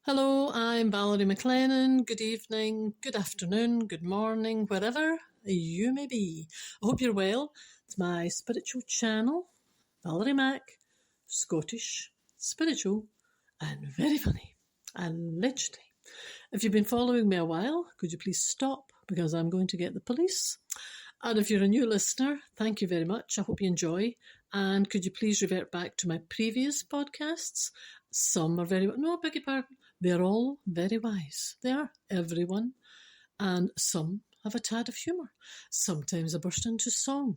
Hello, I'm Valerie McLennan. Good evening, good afternoon, good morning, wherever you may be. I hope you're well. It's my spiritual channel, Valerie Mac, Scottish, spiritual, and very funny. Allegedly. If you've been following me a while, could you please stop because I'm going to get the police? And if you're a new listener, thank you very much. I hope you enjoy. And could you please revert back to my previous podcasts? Some are no, I beg your pardon. They're all very wise. They are, everyone. And some have a tad of humour. Sometimes I burst into song.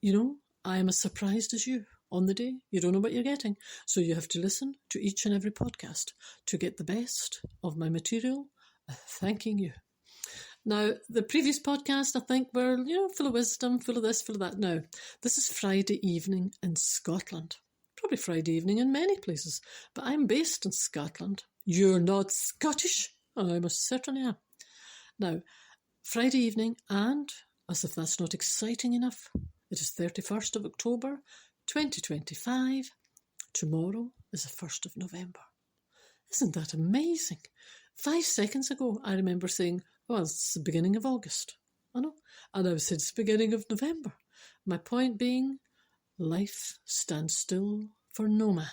You know, I am as surprised as you on the day. You don't know what you're getting. So you have to listen to each and every podcast to get the best of my material. Thanking you. Now, the previous podcast, I think, were, full of wisdom, full of this, full of that. Now, this is Friday evening in Scotland. Probably Friday evening in many places, but I'm based in Scotland. You're not Scottish? I most certainly am. Now, Friday evening, and as if that's not exciting enough, it is 31st of October, 2025. Tomorrow is the 1st of November. Isn't that amazing? 5 seconds ago, I remember saying, well, it's the beginning of August. I know. And I said it's the beginning of November. My point being, life stands still for no man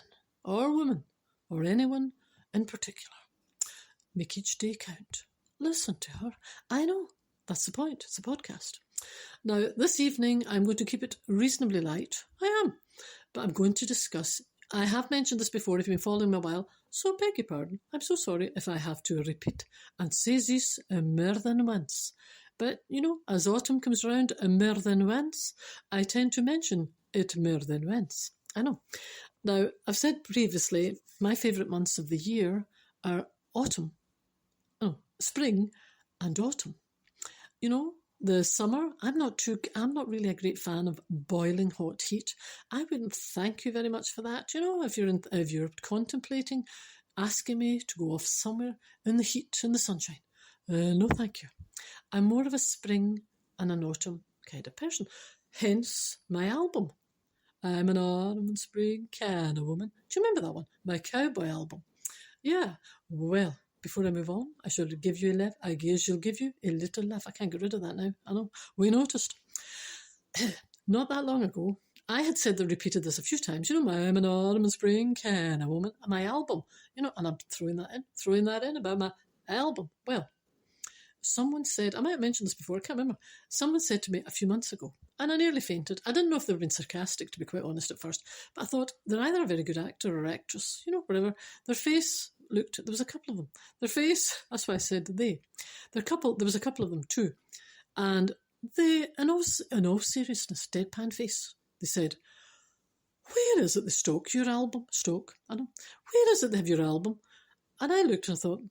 or woman or anyone in particular. Make each day count. Listen to her. I know. That's the point. It's a podcast. Now, this evening, I'm going to keep it reasonably light. I am. But I'm going to discuss... I have mentioned this before if you've been following me a while, so beg your pardon. I'm so sorry if I have to repeat and say this more than once. But, as autumn comes round more than once, I tend to mention it more than once. I know. Now, I've said previously, my favourite months of the year are spring and autumn. The summer, I'm not really a great fan of boiling hot heat. I wouldn't thank you very much for that. If you're contemplating asking me to go off somewhere in the heat, in the sunshine, no thank you. I'm more of a spring and an autumn kind of person. Hence my album. I'm an autumn and spring kind of woman. Do you remember that one? My cowboy album. Yeah, well... Before I move on, I shall give you a laugh. I guess you'll give you a little laugh. I can't get rid of that now. I know. We noticed. Not that long ago, I had said and repeated this a few times. I'm an autumn and spring kind of woman. My album, and I'm throwing that in about my album. Well, someone said, I might have mentioned this before, I can't remember. Someone said to me a few months ago, and I nearly fainted. I didn't know if they were being sarcastic, to be quite honest at first, but I thought they're either a very good actor or actress, whatever. Their face... there was a couple of them. Their face, that's why I said they. There was a couple of them too. And they, in all seriousness, deadpan face, they said, where is it they stock your album? I know. Where is it they have your album? And I looked and I thought,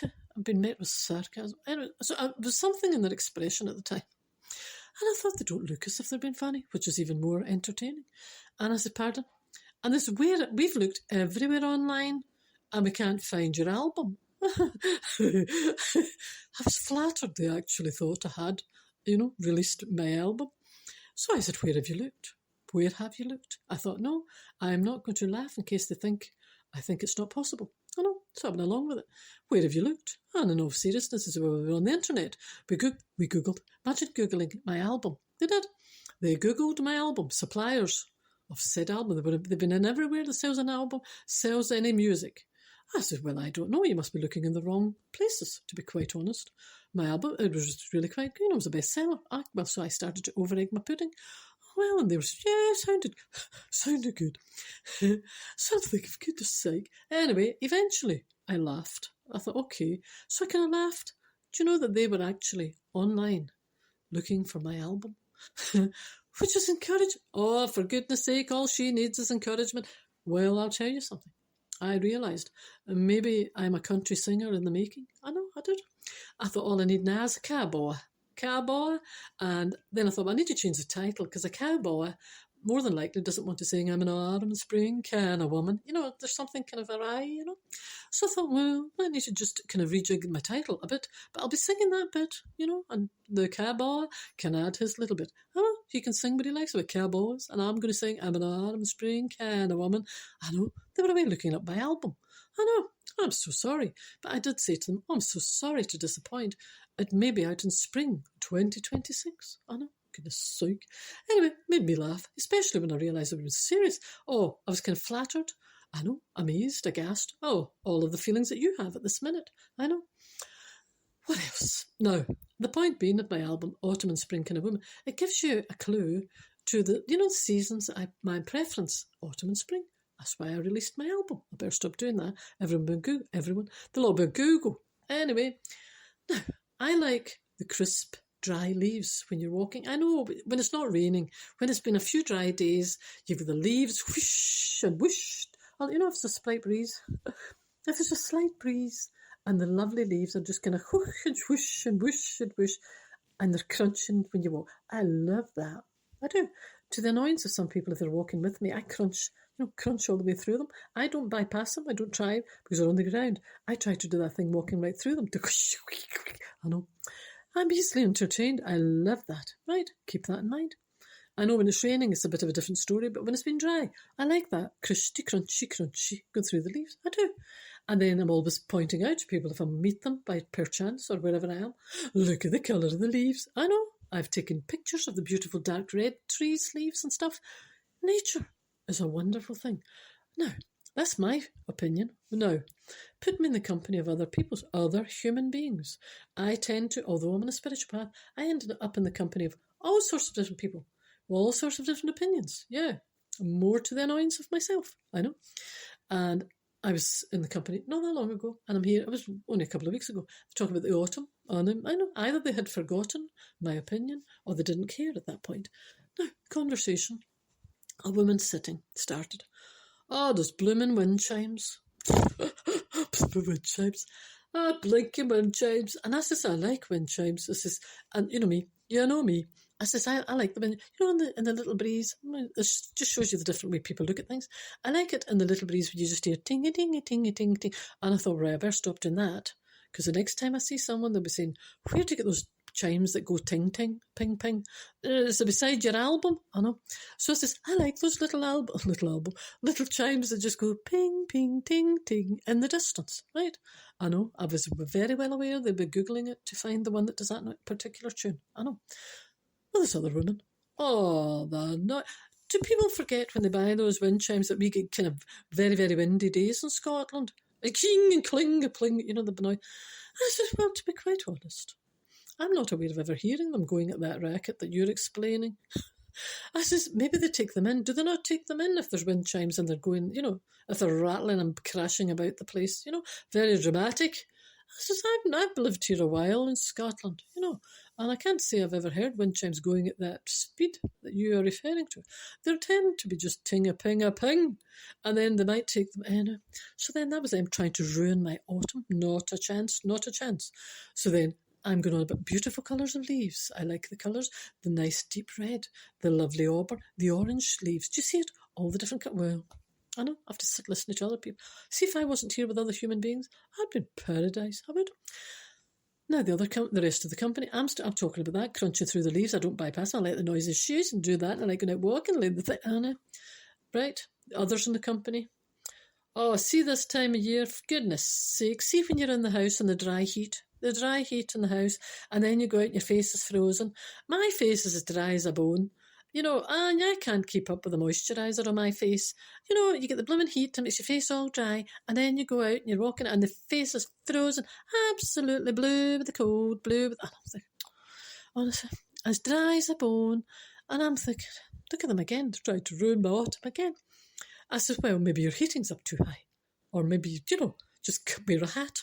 I've been met with sarcasm. Anyway, so it was something in their expression at the time. And I thought they don't look as if they're being funny, which is even more entertaining. And I said, pardon? And this is where we've looked everywhere online, and we can't find your album. I was flattered they actually thought I had, released my album. So I said, where have you looked? Where have you looked? I thought, no, I'm not going to laugh in case they think I think it's not possible. I know, so I went along with it. Where have you looked? And in all seriousness, as we were on the internet, we Googled. Imagine Googling my album. They did. They Googled my album, suppliers of said album. They've been in everywhere that sells an album, sells any music. I said, well, I don't know. You must be looking in the wrong places, to be quite honest. My album, it was really quite good. It was a bestseller. So I started to over-egg my pudding. Well, and they were, yeah, sounded good. So I'm thinking, for goodness sake. Anyway, eventually I laughed. I thought, okay. So I kind of laughed. Do you know that they were actually online looking for my album? Which is encouraging. Oh, for goodness sake, all she needs is encouragement. Well, I'll tell you something. I realised maybe I'm a country singer in the making. I know, I did. I thought all I need now is a cowboy. And then I thought, well, I need to change the title because a cowboy more than likely doesn't want to sing I'm an autumn and spring kind of woman. There's something kind of awry, So I thought, well, I need to just kind of rejig my title a bit, but I'll be singing that bit, and the cowboy can add his little bit. Oh, he can sing what he likes with cowboys, and I'm going to sing I'm an autumn and spring kind of woman. I know, they were away looking up my album. I know. I'm so sorry. But I did say to them, I'm so sorry to disappoint. It may be out in spring 2026. I know. Goodness sake. Anyway, made me laugh, especially when I realised it was serious. Oh, I was kind of flattered. I know. Amazed, aghast. Oh, all of the feelings that you have at this minute. I know. What else? Now, the point being of my album, Autumn and Spring Kind of Woman, it gives you a clue to the, seasons, my preference, autumn and spring. That's why I released my album. I better stop doing that. Everyone, they'll all be Google. Anyway, now, I like the crisp, dry leaves when you're walking. I know, when it's not raining, when it's been a few dry days, you've got the leaves whoosh and whoosh. Well, if it's a slight breeze, and the lovely leaves are just kind of whoosh and whoosh and whoosh and whoosh, and they're crunching when you walk. I love that. I do. To the annoyance of some people, if they're walking with me, I crunch all the way through them. I don't bypass them. I don't try because they're on the ground. I try to do that thing walking right through them. I know. I'm easily entertained. I love that. Right, keep that in mind. I know when it's raining, it's a bit of a different story, but when it's been dry, I like that crusty, crunchy, going through the leaves. I do. And then I'm always pointing out to people if I meet them by perchance or wherever I am, look at the colour of the leaves. I know. I've taken pictures of the beautiful dark red trees, leaves and stuff. Nature is a wonderful thing. Now, that's my opinion. Now, put me in the company of other human beings. I tend to, although I'm on a spiritual path, I ended up in the company of all sorts of different people, with all sorts of different opinions. Yeah, more to the annoyance of myself, I know. And I was in the company not that long ago, and I'm here. It was only a couple of weeks ago, talking about the autumn. And I know either they had forgotten my opinion or they didn't care at that point. Now, conversation. A woman sitting started. Oh, those blooming wind chimes. Wind chimes. Blinking wind chimes. And I says, I like wind chimes. I says, and you know me. I says, I like the wind, in the little breeze. It just shows you the different way people look at things. I like it in the little breeze when you just hear ting-a-ting-a-ting-a-ting-a-ting. And I thought, right, I better stop doing that. Because the next time I see someone, they'll be saying, where do you get those chimes that go ting-ting, ping-ping? Is it beside your album? I know. So I says, I like those little chimes that just go ping, ping, ting, ting in the distance, right? I know. I was very well aware they'd be Googling it to find the one that does that particular tune. I know. Well, this other woman. Oh, do people forget when they buy those wind chimes that we get kind of very, very windy days in Scotland? A king and cling, a pling, the noise. I said, well, to be quite honest, I'm not aware of ever hearing them going at that racket that you're explaining. I says, maybe they take them in. Do they not take them in if there's wind chimes and they're going, if they're rattling and crashing about the place, very dramatic? I says, I've lived here a while in Scotland, and I can't say I've ever heard wind chimes going at that speed that you are referring to. They tend to be just ting-a-ping-a-ping, and then they might take them in. So then that was them trying to ruin my autumn. Not a chance, not a chance. So then I'm going on about beautiful colours of leaves. I like the colours, the nice deep red, the lovely auburn, the orange leaves. Do you see it? All the different colours. Well, I know, I have to sit listening to other people. See, if I wasn't here with other human beings, I'd be in paradise. I would. Now, the rest of the company, I'm talking about that, crunching through the leaves. I don't bypass. I let the noises shoes and do that, and I like going out walking, and the thing. Anna, right? Others in the company. Oh, see this time of year, for goodness sake. See when you're in the house in the dry heat in the house, and then you go out and your face is frozen. My face is as dry as a bone. And I can't keep up with the moisturiser on my face. You get the blooming heat and makes your face all dry, and then you go out and you're walking and the face is frozen, absolutely blue with the cold, and I'm thinking, honestly, as dry as a bone. And I'm thinking, look at them again, they're trying to ruin my autumn again. I said, well, maybe your heating's up too high. Or maybe, just wear a hat.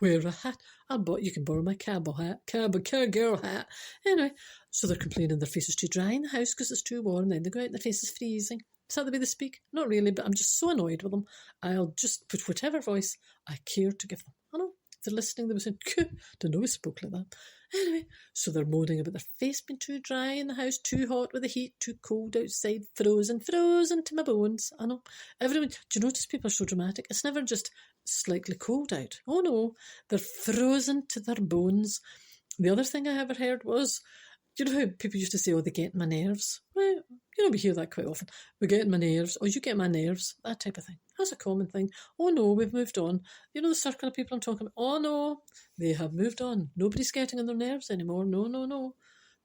Wear a hat. You can borrow my cowgirl hat. Anyway, so they're complaining their face is too dry in the house because it's too warm. Then they go out and their face is freezing. Is that the way they speak? Not really, but I'm just so annoyed with them. I'll just put whatever voice I care to give them. I know. If they're listening, they were saying, don't know we spoke like that. Anyway, so they're moaning about their face being too dry in the house, too hot with the heat, too cold outside, frozen to my bones. I know. Everyone, do you notice people are so dramatic? It's never just slightly cold out. Oh no, they're frozen to their bones. The other thing I ever heard was, how people used to say, oh, they get my nerves? Well, we hear that quite often. We get my nerves, or you get my nerves, that type of thing. That's a common thing. Oh no, we've moved on. You know the circle of people I'm talking about? Oh no, they have moved on. Nobody's getting on their nerves anymore. No, no, no.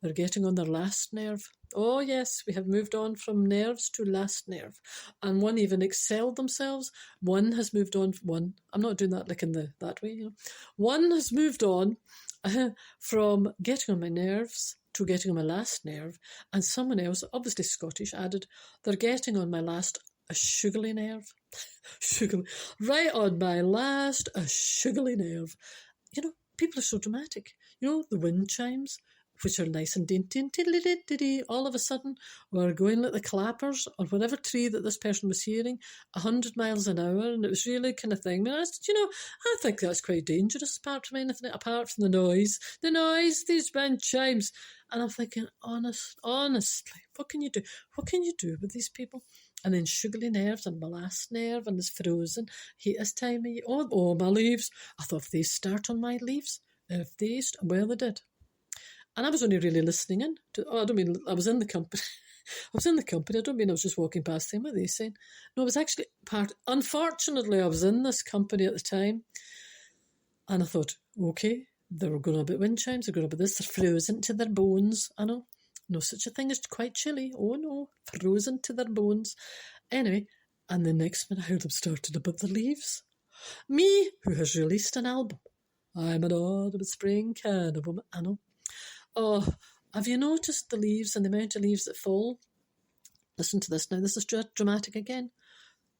They're getting on their last nerve. Oh yes, we have moved on from nerves to last nerve. And one even excelled themselves. One has moved on. I'm not doing that like in that way, you know. One has moved on from getting on my nerves to getting on my last nerve. And someone else, obviously Scottish, added, they're getting on my last a sugary nerve. Sugary. Right on my last a sugary nerve. You know, people are so dramatic. You know, the wind chimes, which are nice and dainty and tiddly-diddy, all of a sudden we're going like the clappers on whatever tree that this person was hearing, 100 miles an hour, and it was really kind of thing. I mean, I think that's quite dangerous apart from anything, apart from the noise, these wind chimes. And I'm thinking, honestly, what can you do? What can you do with these people? And then sugary nerves and my last nerve and it's frozen. Heatest time of year. Oh, my leaves. I thought if they start on my leaves, well, they did. And I was only really listening in. I don't mean I was in the company. I was in the company. I don't mean I was just walking past them. What are they saying? No, I was actually unfortunately, I was in this company at the time. And I thought, okay, they were going on about wind chimes. They're going on about this. They're frozen to their bones. I know. No such a thing as quite chilly. Oh no, frozen to their bones. Anyway, and the next minute I heard them started about the leaves. Me, who has released an album. I'm an autumn spring kind of woman. I know. Oh, have you noticed the leaves and the amount of leaves that fall? Listen to this now. This is dramatic again.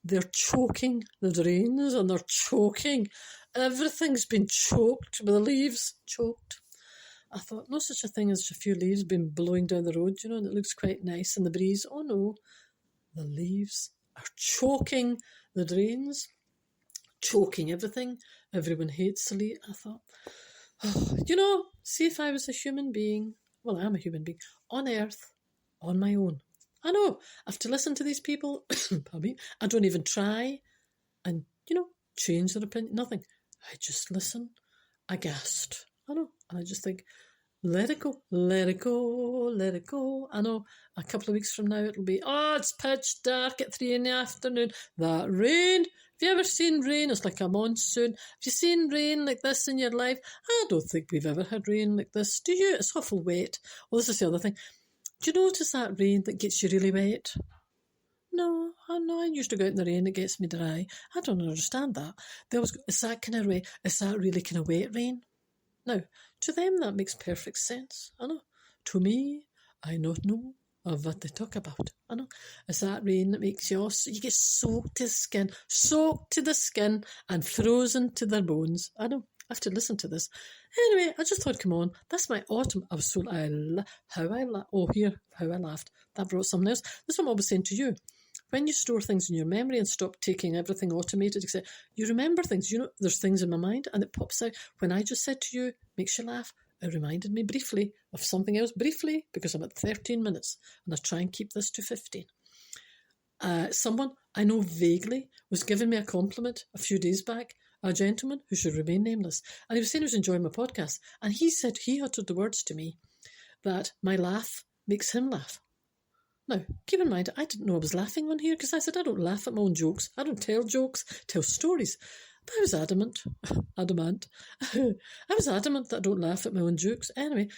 They're choking the drains and they're choking. Everything's been choked with the leaves. Choked. I thought, no such a thing as a few leaves been blowing down the road, you know, and it looks quite nice in the breeze. Oh no, the leaves are choking the drains, choking everything. Everyone hates the leaf. I thought, oh, you know, see if I was a human being, well, I am a human being, on earth, on my own. I know, I have to listen to these people. I don't even try and, you know, change their opinion, nothing. I just listen, aghast. I know, and I just think, let it go, let it go, let it go. I know a couple of weeks from now it'll be, it's pitch dark at 3 p.m. That rain. Have you ever seen rain? It's like a monsoon. Have you seen rain like this in your life? I don't think we've ever had rain like this. Do you? It's awful wet. Well, this is the other thing. Do you notice that rain that gets you really wet? No, I used to go out in the rain, it gets me dry. I don't understand that. They always go, is that kind of rain? Is that really kind of wet rain? Now, to them that makes perfect sense. I know. To me, I not know of what they talk about. I know. It's that rain that makes you get soaked to the skin and frozen to their bones. I know. I have to listen to this. Anyway, I just thought, come on, that's my autumn. I was so, how I laughed. That brought something else. This is what I was saying to you. When you store things in your memory and stop taking everything automated, etc., you remember things. You know, there's things in my mind and it pops out. When I just said to you, makes you laugh, it reminded me briefly of something else, because I'm at 13 minutes and I try and keep this to 15. Someone I know vaguely was giving me a compliment a few days back, a gentleman who should remain nameless, and he was saying he was enjoying my podcast, and he said he uttered the words to me that my laugh makes him laugh. Now, keep in mind, I didn't know I was laughing on here because I said I don't laugh at my own jokes. I don't tell jokes, tell stories. But I was adamant. I was adamant that I don't laugh at my own jokes. Anyway,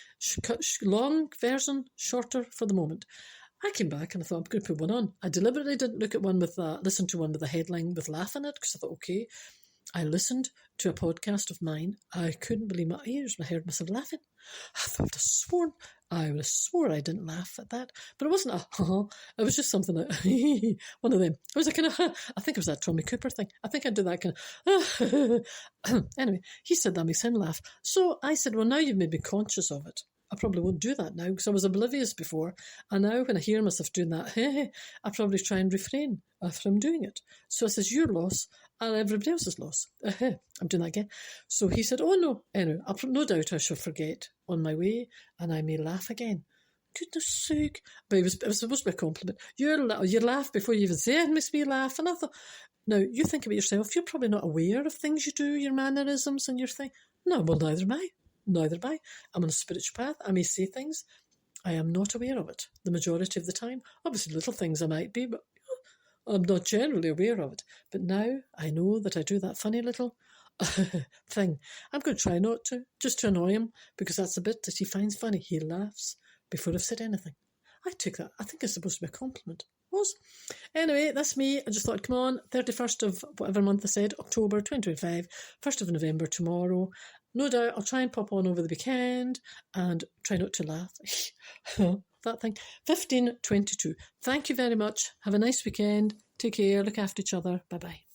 long version, shorter for the moment. I came back and I thought, I'm going to put one on. I deliberately didn't listen to one with a headline with laugh in it because I thought, okay. I listened to a podcast of mine. I couldn't believe my ears when I heard myself laughing. I would have sworn I didn't laugh at that. But it wasn't it was just something like, one of them. It was a kind of, I think it was that Tommy Cooper thing. I think I did that kind of, anyway, he said that makes him laugh. So I said, well, now you've made me conscious of it. I probably won't do that now because I was oblivious before. And now when I hear myself doing that, I probably try and refrain from doing it. So I says, your loss and everybody else's loss. I'm doing that again. So he said, oh no, anyway, no doubt I shall forget on my way and I may laugh again. Goodness sake. But it was supposed to be a compliment. You laugh before you even say it makes me laugh. And I thought, now you think about yourself, you're probably not aware of things you do, your mannerisms and your thing. No, well, neither am I. I'm on a spiritual path. I may say things. I am not aware of it the majority of the time. Obviously, little things I might be, but I'm not generally aware of it, but now I know that I do that funny little thing. I'm going to try not to, just to annoy him, because that's the bit that he finds funny. He laughs before I've said anything. I took that. I think it's supposed to be a compliment. Was. Anyway, that's me. I just thought, come on, 31st of whatever month I said, October 2025, 1st of November tomorrow. No doubt I'll try and pop on over the weekend and try not to laugh. That thing. 15:22. Thank you very much. Have a nice weekend. Take care. Look after each other. Bye-bye.